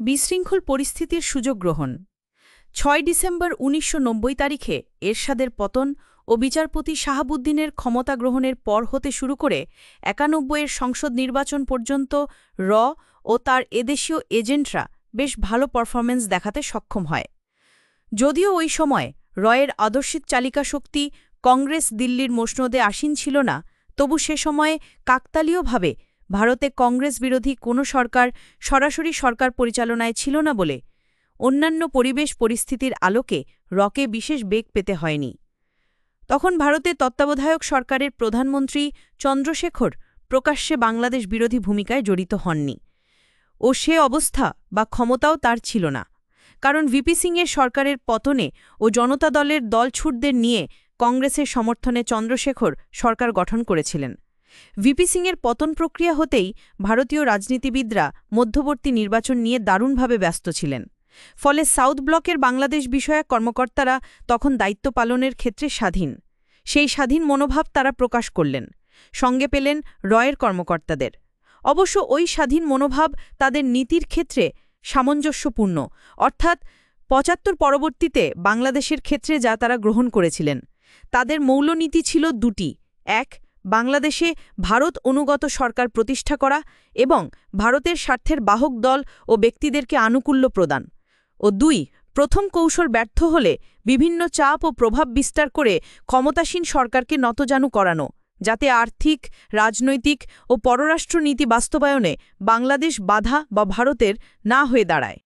বিশৃঙ্খল পরিস্থিতির সুযোগ গ্রহণ ৬ ডিসেম্বর ১৯৯০ তারিখে এরশাদের পতন ও বিচারপতি শাহাবুদ্দিনের ক্ষমতা গ্রহণের পর হতে শুরু করে ৯১-এর সংসদ নির্বাচন পর্যন্ত ও তার এদেশীয় এজেন্টরা বেশ ভালো পারফরমেন্স দেখাতে সক্ষম হয়। যদিও ওই সময় রয়ের আদর্শিক চালিকা শক্তি কংগ্রেস দিল্লির মসনদে আসীন ছিল না, তবু সে সময়ে কাকতালীয়ভাবে ভারতে কংগ্রেস বিরোধী কোনো সরকার সরাসরি সরকার পরিচালনায় ছিল না বলে অন্যান্য পরিবেশ পরিস্থিতির আলোকে রকে বিশেষ বেগ পেতে হয়নি। তখন ভারতের তত্ত্বাবধায়ক সরকারের প্রধানমন্ত্রী চন্দ্রশেখর প্রকাশ্যে বাংলাদেশ বিরোধী ভূমিকায় জড়িত হননি, ও সে অবস্থা বা ক্ষমতাও তার ছিল না। কারণ ভিপি সিংয়ের সরকারের পতনে ও জনতা দলের দলছুটদের নিয়ে কংগ্রেসের সমর্থনে চন্দ্রশেখর সরকার গঠন করেছিলেন। ভিপি সিংয়ের পতন প্রক্রিয়া হতেই ভারতীয় রাজনীতিবিদরা মধ্যবর্তী নির্বাচন নিয়ে দারুণভাবে ব্যস্ত ছিলেন। ফলে সাউথ ব্লকের বাংলাদেশ বিষয়ক কর্মকর্তারা তখন দায়িত্ব পালনের ক্ষেত্রে স্বাধীন। সেই স্বাধীন মনোভাব তারা প্রকাশ করলেন, সঙ্গে পেলেন রয়ের কর্মকর্তাদের। অবশ্য ওই স্বাধীন মনোভাব তাদের নীতির ক্ষেত্রে সামঞ্জস্যপূর্ণ, অর্থাৎ ৭৫ পরবর্তীতে বাংলাদেশের ক্ষেত্রে যা তারা গ্রহণ করেছিলেন। তাদের মৌলনীতি ছিল দুটি: এক, বাংলাদেশে ভারত অনুগত সরকার প্রতিষ্ঠা করা এবং ভারতের স্বার্থের বাহক দল ও ব্যক্তিদেরকে আনুকূল্য প্রদান, ও দুই, প্রথম কৌশল ব্যর্থ হলে বিভিন্ন চাপ ও প্রভাব বিস্তার করে ক্ষমতাসীন সরকারকে নতজানু করানো, যাতে আর্থিক, রাজনৈতিক ও পররাষ্ট্র নীতি বাস্তবায়নে বাংলাদেশ বাধা বা ভারতের না হয়ে দাঁড়ায়।